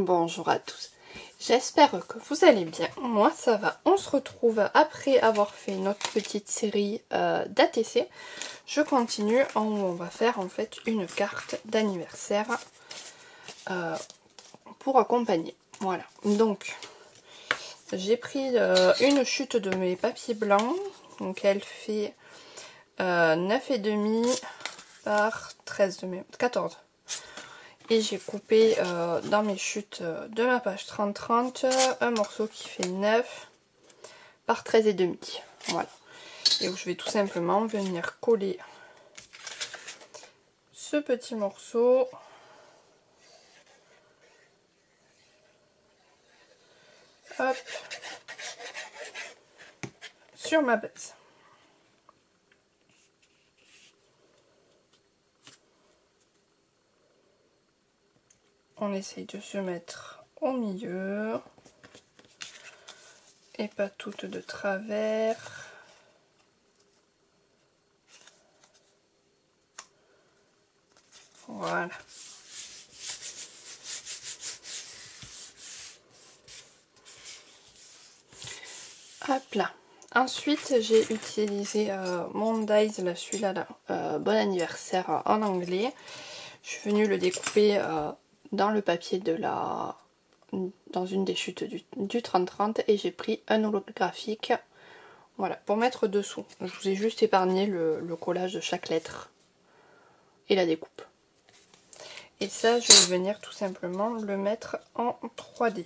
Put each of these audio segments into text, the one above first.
Bonjour à tous, j'espère que vous allez bien, moi ça va. On se retrouve après avoir fait notre petite série d'ATC. Je continue, on va faire en fait une carte d'anniversaire pour accompagner. Voilà, donc j'ai pris une chute de mes papiers blancs, donc elle fait 9,5 par 13,5, 14. Et j'ai coupé dans mes chutes de ma page 30-30 un morceau qui fait 9 par 13,5. Voilà. Et où je vais tout simplement venir coller ce petit morceau hop, sur ma base. On essaye de se mettre au milieu et pas toutes de travers. Voilà. Hop là. Ensuite, j'ai utilisé mon dies, là, celui-là, bon anniversaire en anglais. Je suis venue le découper dans le papier dans une des chutes du 30-30 et j'ai pris un holographique, voilà, pour mettre dessous. Je vous ai juste épargné le collage de chaque lettre et la découpe. Et ça, je vais venir tout simplement le mettre en 3D.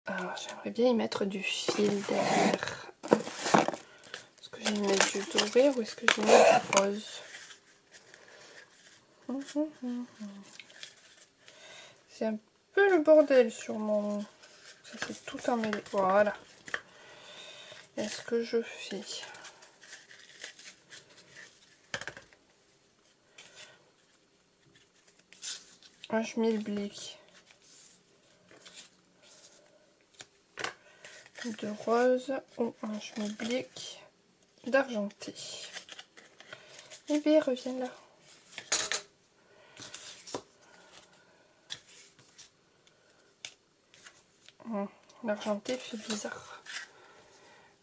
Alors, j'aimerais bien y mettre du fil derrière. Est-ce que je vais y mettre du doré ou est-ce que je vais y mettre du rose? C'est un peu le bordel sur mon... Ça c'est tout emmêlé. Voilà. Est-ce que je fais... un schmilblick de rose ou un schmilblick d'argenté? Et bien, reviens là. L'argenté fait bizarre.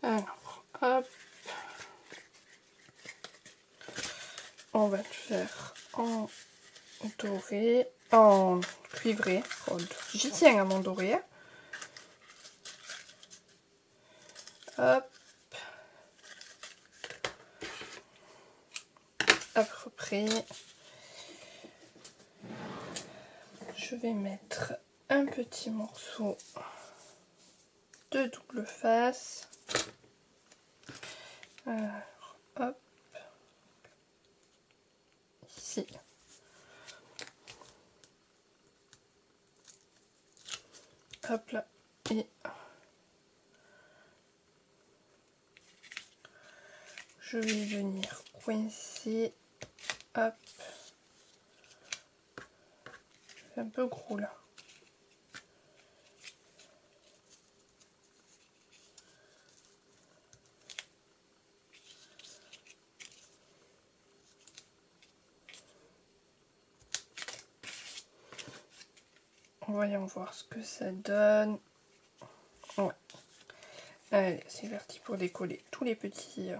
Alors, hop. On va le faire en doré, en cuivré. Oh, j'y tiens à mon doré. Hop. À peu près. Je vais mettre un petit morceau de double face. Alors, hop. Ici. Hop là. Et je vais venir coincer. Hop. C'est un peu gros là. Voyons voir ce que ça donne. Ouais. Allez, c'est parti pour décoller tous les petits.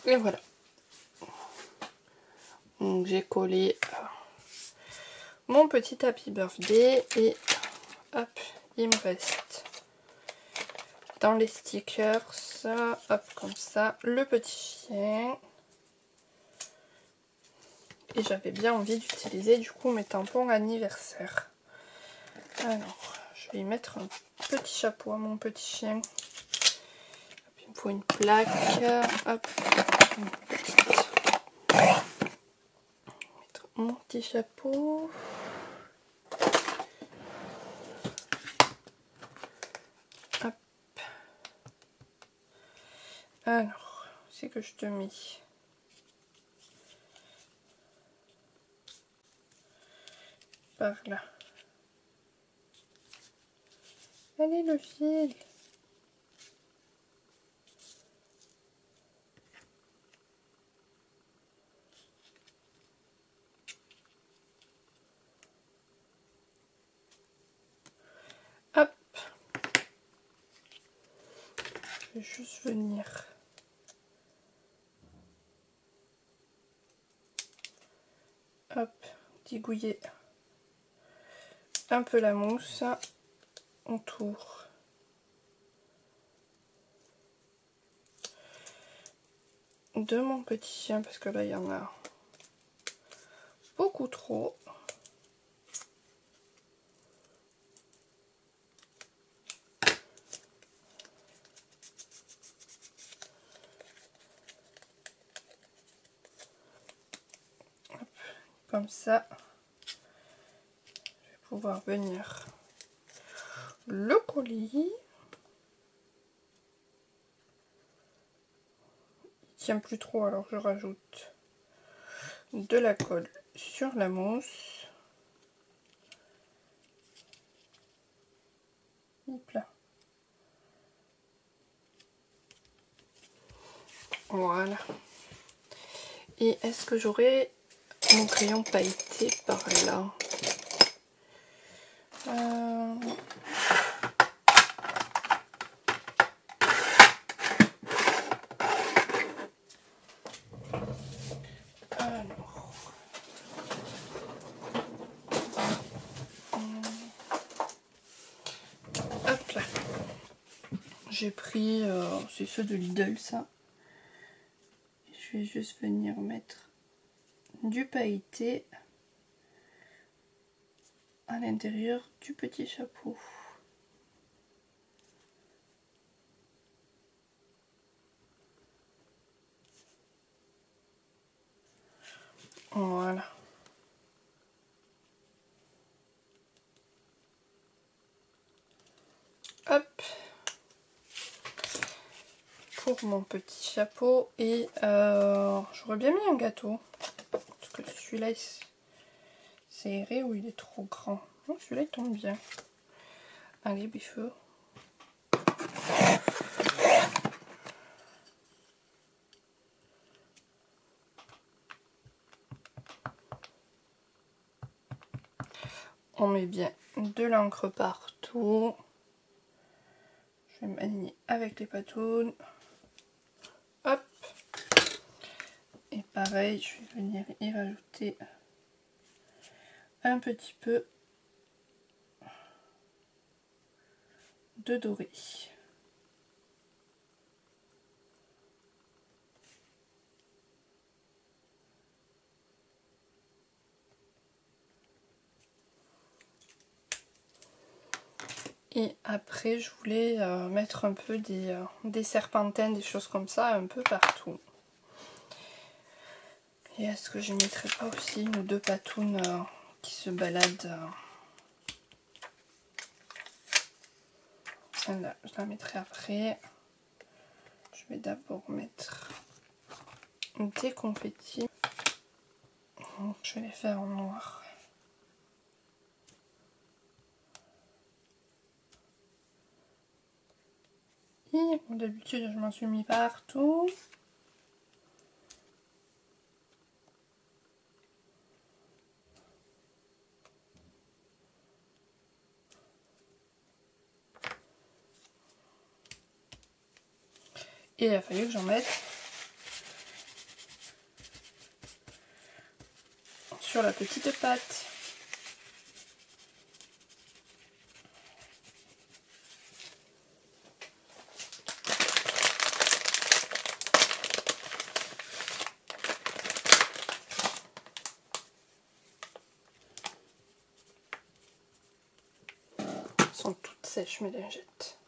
Et voilà. Donc j'ai collé mon petit happy birthday et hop, il me reste dans les stickers, hop, comme ça, le petit chien. Et j'avais bien envie d'utiliser du coup mes tampons anniversaire. Alors, je vais y mettre un petit chapeau à mon petit chien. Hop, il me faut une plaque. Hop, une petite. Mettre mon petit chapeau. Hop. Alors, c'est que je te mets par là. Allez, le fil. Hop. Je vais juste venir digouiller un peu la mousse autour de mon petit chien parce que là il y en a beaucoup trop. Hop, comme ça, je vais pouvoir venir le coller. Tient plus trop, alors je rajoute de la colle sur la mousse. Hop là. Voilà. Et est-ce que j'aurai mon crayon pailleté par là? Hop là. J'ai pris, c'est ceux de Lidl ça. Je vais juste venir mettre du pailleté à l'intérieur du petit chapeau. Voilà. Hop. Pour mon petit chapeau. Et j'aurais bien mis un gâteau. Parce que celui-là, c'est erré ou il est trop grand. Non, celui-là, il tombe bien. Allez, bifeux. On met bien de l'encre partout. Je vais m'aligner avec les patounes. Hop. Et pareil, je vais venir y rajouter un petit peu de doré. Et après, je voulais mettre un peu des serpentins, des choses comme ça, un peu partout. Et est-ce que je ne mettrais pas aussi une ou deux patounes qui se baladent Celle-là, je la mettrai après. Je vais d'abord mettre des confettis. Donc, je vais les faire en noir. Et comme d'habitude, je m'en suis mis partout. Et il a fallu que j'en mette sur la petite pâte. Elles sont toutes sèches mes lingettes.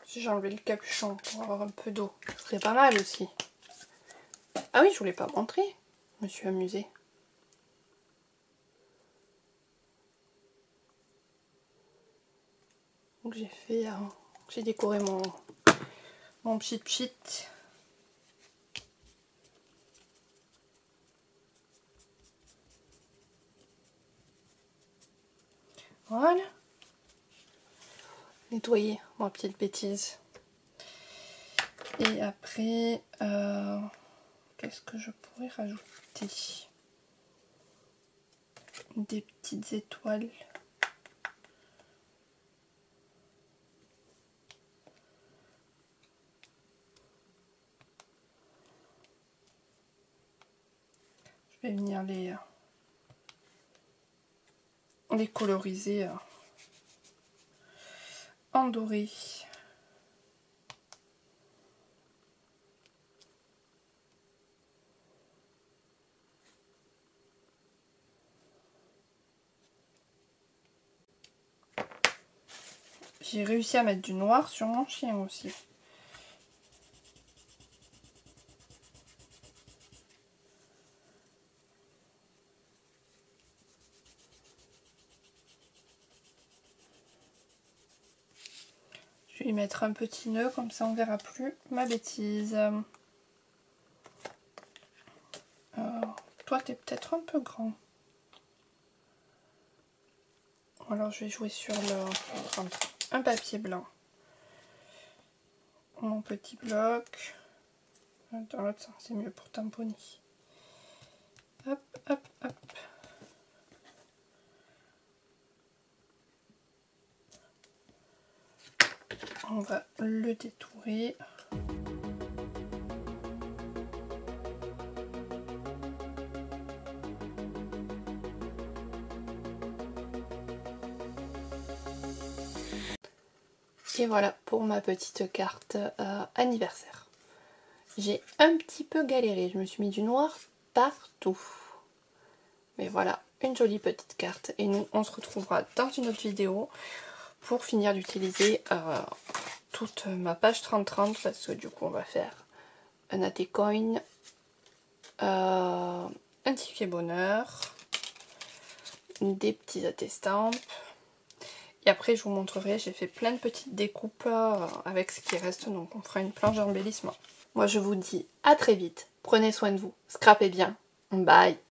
Si j'ai enlevé le capuchon pour avoir un peu d'eau, ce serait pas mal aussi. Ah oui, je voulais pas montrer. Je me suis amusée. Donc j'ai fait, j'ai décoré mon pchit. Voilà. nettoyer ma petite bêtise. Et après, qu'est-ce que je pourrais rajouter? Des petites étoiles. Je vais venir les coloriser en doré. J'ai réussi à mettre du noir sur mon chien aussi. Je vais lui mettre un petit nœud, comme ça on verra plus ma bêtise. Toi t'es peut-être un peu grand. Alors je vais jouer sur un papier blanc. Mon petit bloc. Dans l'autre sens, c'est mieux pour tamponner. Hop, hop, hop. On va le détourer. Et voilà pour ma petite carte anniversaire. J'ai un petit peu galéré, je me suis mis du noir partout. Mais voilà, une jolie petite carte. Et nous, on se retrouvera dans une autre vidéo pour finir d'utiliser toute ma page 30-30 parce que du coup, on va faire un AT-Coin, un ticket bonheur, des petits AT-Stampes. Et après, je vous montrerai, j'ai fait plein de petites découpes avec ce qui reste, donc on fera une planche d'embellissement. Moi, je vous dis à très vite, prenez soin de vous, scrapez bien, bye!